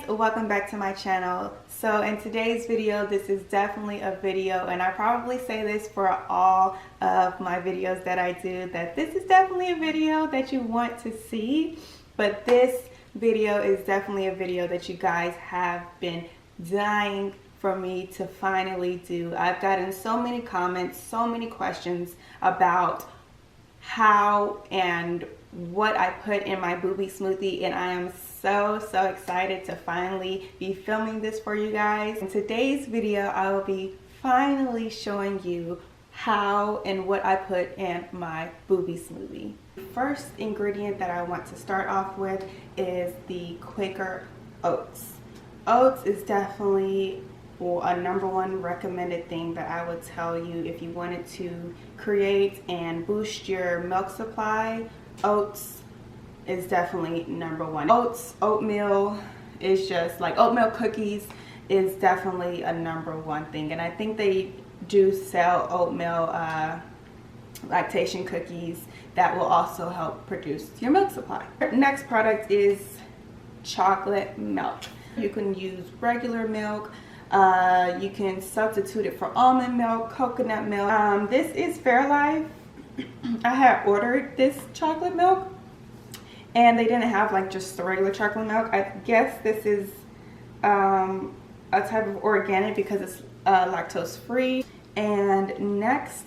guys, welcome back to my channel. So in today's video, this is definitely a video, and I probably say this for all of my videos that I do, that this is definitely a video that you want to see, but this video is definitely a video that you guys have been dying for me to finally do. I've gotten so many comments, so many questions about how and what I put in my boobie smoothie, and I am so excited to finally be filming this for you guys. In today's video, I will be finally showing you how and what I put in my boobie smoothie. The first ingredient that I want to start off with is the Quaker oats. Oats is definitely a #1 recommended thing that I would tell you if you wanted to create and boost your milk supply. Oats is definitely #1. Oats, oatmeal is just like oatmeal cookies is definitely a #1 thing, and I think they do sell oatmeal lactation cookies that will also help produce your milk supply. Next product is chocolate milk. You can use regular milk. You can substitute it for almond milk, coconut milk. This is Fairlife. I had ordered this chocolate milk and they didn't have like just the regular chocolate milk. I guess this is a type of organic because it's lactose free. And next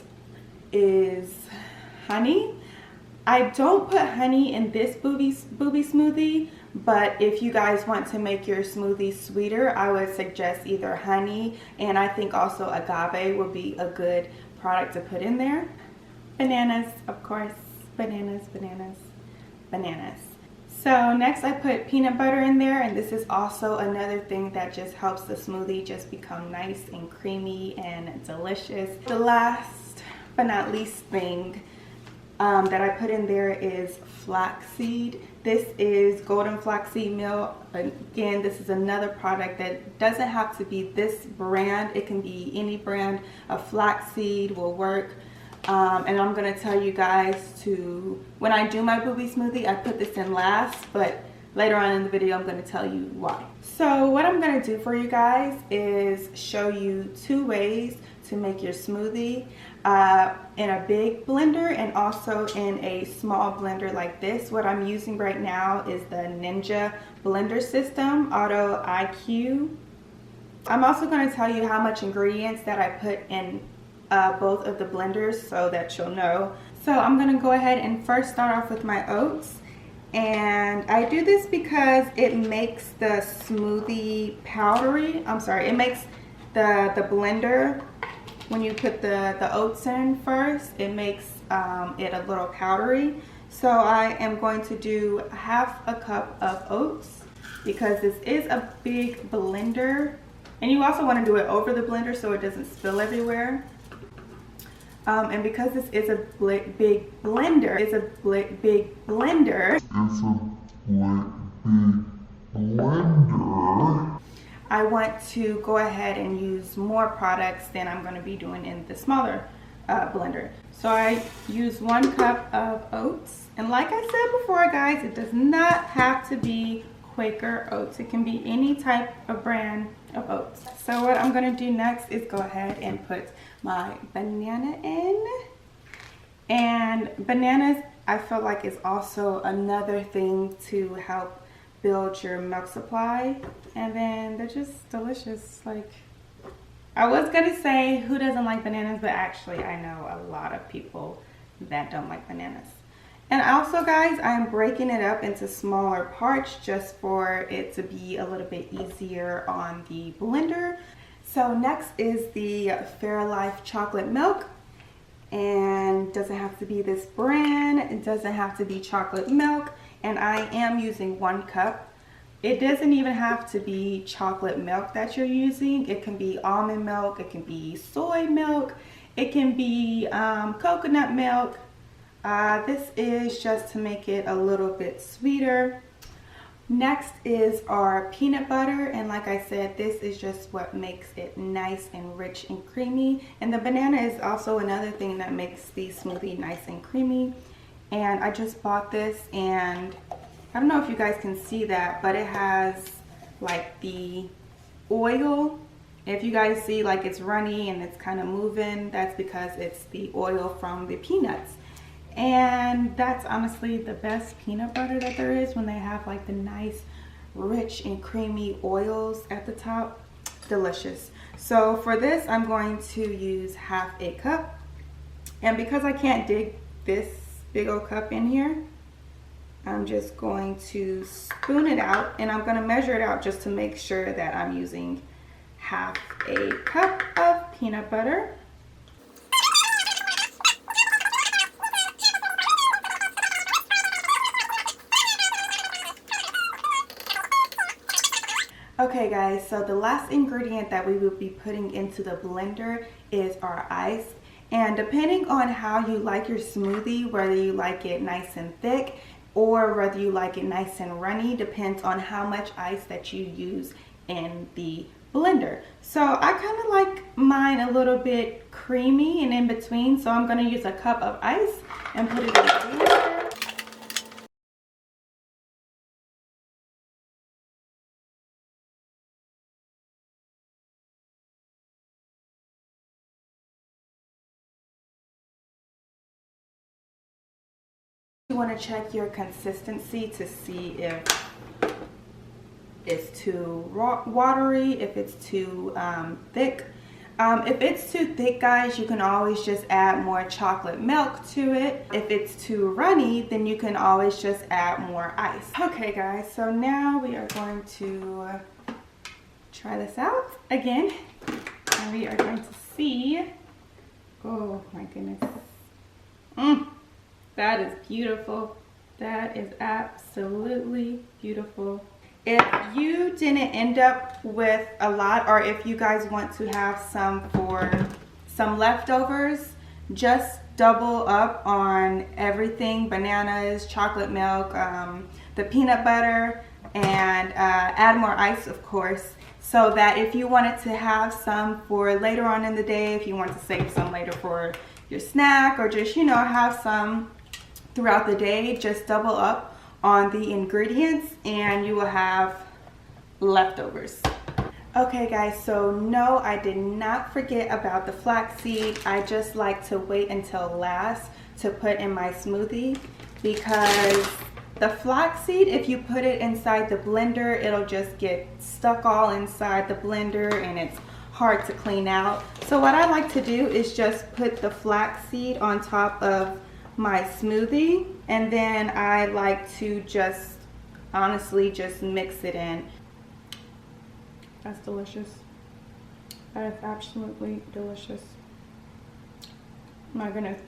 is honey. I don't put honey in this boobie smoothie, but if you guys want to make your smoothie sweeter, I would suggest either honey, and I think also agave would be a good product to put in there. Bananas, of course. Bananas. So next I put peanut butter in there, and this is also another thing that just helps the smoothie just become nice and creamy and delicious. The last but not least thing that I put in there is flaxseed. This is golden flaxseed milk. Again, this is another product that doesn't have to be this brand. It can be any brand of flaxseed will work. And I'm gonna tell you guys when I do my boobie smoothie, I put this in last, but later on in the video, I'm gonna tell you why. So what I'm gonna do for you guys is show you 2 ways to make your smoothie in a big blender and also in a small blender like this. What I'm using right now is the Ninja blender system, Auto IQ. I'm also gonna tell you how much ingredients that I put in both of the blenders so that you'll know. So I'm gonna go ahead and first start off with my oats, and I do this because it makes the smoothie powdery. I'm sorry, it makes the blender, when you put the oats in first, it makes it a little powdery. So I am going to do 1/2 cup of oats because this is a big blender, and you also want to do it over the blender so it doesn't spill everywhere. And because this is a big blender, I want to go ahead and use more products than I'm going to be doing in the smaller blender. So I use 1 cup of oats, and like I said before, guys, it does not have to be Quaker oats. It can be any type of brand of oats. So what I'm going to do next is go ahead and put my banana in. And bananas, I feel like, is also another thing to help build your milk supply, and then they're just delicious. Like, I was gonna say who doesn't like bananas, but actually I know a lot of people that don't like bananas. And also, guys, I'm breaking it up into smaller parts just for it to be a little bit easier on the blender. So next is the Fairlife chocolate milk, and doesn't have to be this brand, it doesn't have to be chocolate milk, and I am using 1 cup. It doesn't even have to be chocolate milk that you're using. It can be almond milk, it can be soy milk, it can be coconut milk. This is just to make it a little bit sweeter. Next is our peanut butter, and like I said, this is just what makes it nice and rich and creamy. And the banana is also another thing that makes the smoothie nice and creamy. And I just bought this, and I don't know if you guys can see that, but it has like the oil. If you guys see like it's runny and it's kind of moving, that's because it's the oil from the peanuts. And that's honestly the best peanut butter that there is, when they have like the nice rich and creamy oils at the top. Delicious. So for this, I'm going to use half a cup. And because I can't dig this big old cup in here, I'm just going to spoon it out, and I'm going to measure it out just to make sure that I'm using half a cup of peanut butter. Okay guys, so the last ingredient that we will be putting into the blender is our ice. And depending on how you like your smoothie, whether you like it nice and thick or whether you like it nice and runny, depends on how much ice that you use in the blender. So I kind of like mine a little bit creamy and in between, so I'm going to use a cup of ice and put it in the blender. You want to check your consistency to see if it's too watery, if it's too thick. If it's too thick, guys, you can always just add more chocolate milk to it. If it's too runny, then you can always just add more ice. Okay guys, so now we are going to try this out again, and we are going to see. Oh my goodness. That is beautiful. That is absolutely beautiful. If you didn't end up with a lot, or if you guys want to have some for some leftovers, just double up on everything: bananas, chocolate milk, the peanut butter, and add more ice, of course, so that if you wanted to have some for later on in the day, if you want to save some later for your snack, or just, you know, have some throughout the day, just double up on the ingredients and you will have leftovers. Okay guys, so no, I did not forget about the flaxseed. I just like to wait until last to put in my smoothie, because the flaxseed, if you put it inside the blender, it'll just get stuck all inside the blender and it's hard to clean out. So what I like to do is just put the flaxseed on top of my smoothie, and then I like to just honestly just mix it in. That's delicious. That is absolutely delicious. My goodness,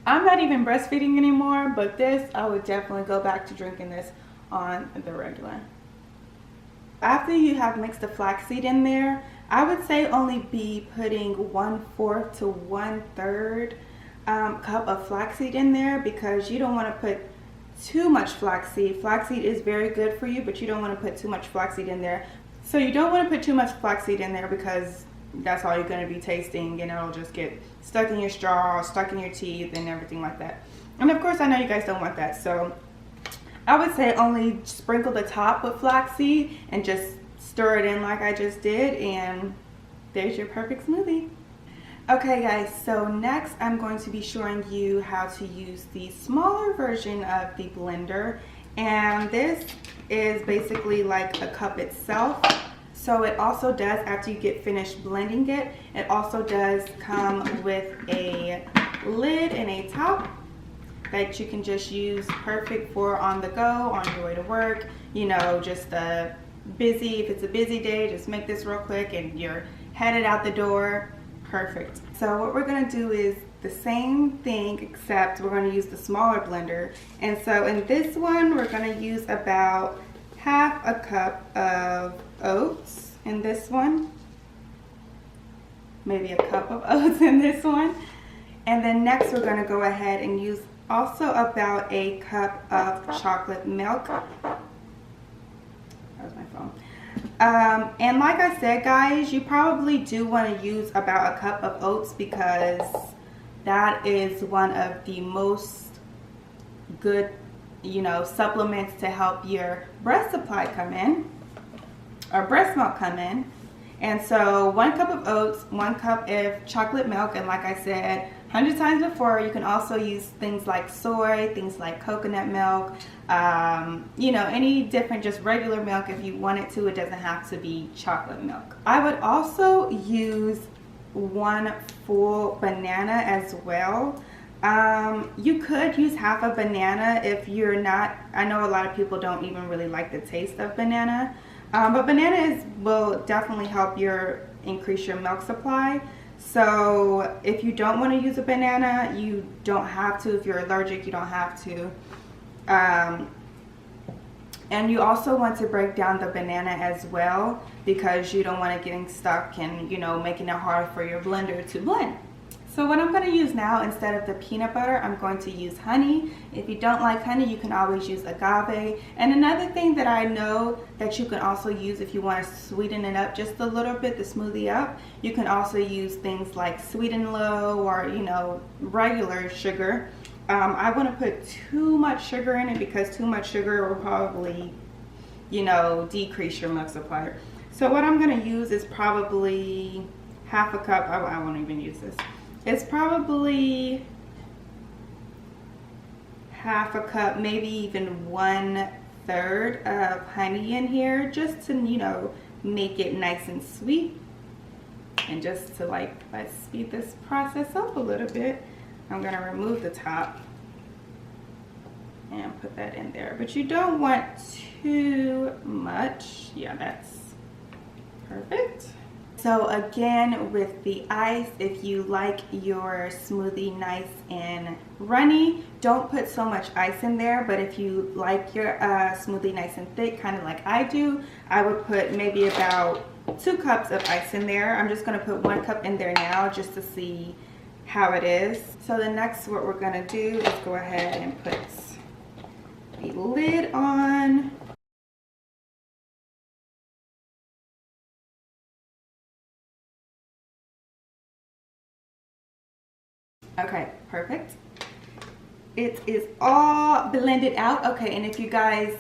I'm not even breastfeeding anymore, but this, I would definitely go back to drinking this on the regular. After you have mixed the flaxseed in there, I would say only be putting 1/4 to 1/3 cup of flaxseed in there, because you don't want to put too much flaxseed. Flaxseed is very good for you, but you don't want to put too much flaxseed in there. So you don't want to put too much flaxseed in there, because that's all you're going to be tasting, and it'll just get stuck in your straw, stuck in your teeth, and everything like that. And of course, I know you guys don't want that, so I would say only sprinkle the top with flaxseed and just stir it in like I just did, and there's your perfect smoothie. Okay guys, so next I'm going to be showing you how to use the smaller version of the blender, and this is basically like a cup itself. So it also does, after you get finished blending it, it also does come with a lid and a top that you can just use, perfect for on the go, on your way to work, you know, just if it's a busy day, just make this real quick and you're headed out the door. Perfect. So what we're going to do is the same thing, except we're going to use the smaller blender. And so in this one, we're going to use about half a cup of oats in this one, maybe a cup of oats in this one. And then next we're going to go ahead and use also about a cup of chocolate milk. That was my phone. And like I said, guys, you probably do want to use about a cup of oats, because that is one of the most good, you know, supplements to help your breast supply come in. or breast milk come in. And so 1 cup of oats, 1 cup of chocolate milk, and like I said 100 times before, you can also use things like soy, things like coconut milk, you know, any different, just regular milk if you want it to. It doesn't have to be chocolate milk. I would also use 1 full banana as well. You could use half a banana if you're not, I know a lot of people don't even really like the taste of banana. But banana will definitely help increase your milk supply. So if you don't want to use a banana, you don't have to. If you're allergic, you don't have to. And you also want to break down the banana as well, because you don't want it getting stuck and, you know, making it hard for your blender to blend. So what I'm going to use now, instead of the peanut butter, I'm going to use honey. If you don't like honey, you can always use agave. And another thing that I know that you can also use if you want to sweeten it up just a little bit, the smoothie up, you can also use things like Sweet and Low, or, you know, regular sugar. I wouldn't put too much sugar in it, because too much sugar will probably, you know, decrease your milk supply. So what I'm going to use is probably half a cup. I won't even use this. It's probably half a cup, maybe even 1/3 of honey in here, just to, you know, make it nice and sweet. And just to, like, let's speed this process up a little bit. I'm gonna remove the top and put that in there, but you don't want too much. Yeah, that's perfect. So again, with the ice, if you like your smoothie nice and runny, don't put so much ice in there. But if you like your smoothie nice and thick, kind of like I do, I would put maybe about 2 cups of ice in there. I'm just gonna put 1 cup in there now just to see how it is. So the next, what we're gonna do is go ahead and put the lid on. Okay, perfect. It is all blended out. Okay, and if you guys,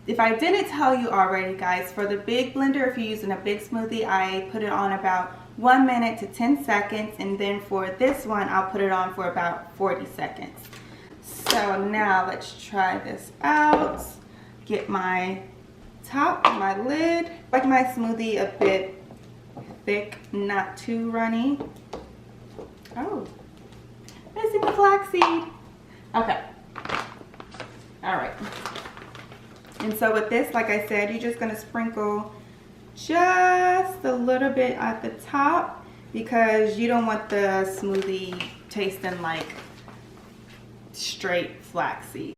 if I didn't tell you already, guys, for the big blender, if you're using a big smoothie, I put it on about 1 minute to 10 seconds. And then for this one, I'll put it on for about 40 seconds. So now let's try this out. Get my top, my lid. I like my smoothie a bit thick, not too runny. Oh. Missing the flaxseed. Okay. All right. And so with this, like I said, you're just gonna sprinkle just a little bit at the top, because you don't want the smoothie tasting like straight flaxseed.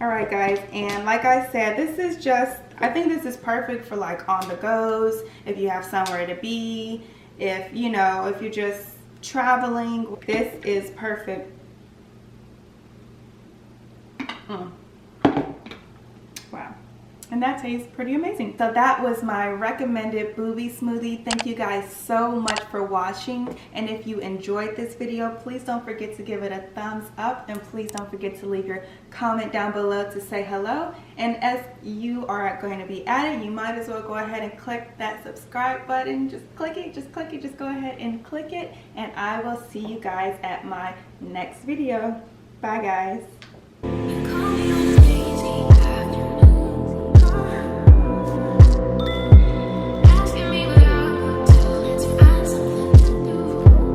All right, guys, and like I said, this is just, I think this is perfect for like on the goes, if you have somewhere to be, if, you know, if you're just traveling, this is perfect. Wow. And that tastes pretty amazing. So that was my recommended boobie smoothie. Thank you guys so much for watching. And if you enjoyed this video, please don't forget to give it a thumbs up. And please don't forget to leave your comment down below to say hello. And as you are going to be at it, you might as well go ahead and click that subscribe button. Just click it, just click it, just go ahead and click it. And I will see you guys at my next video. Bye, guys.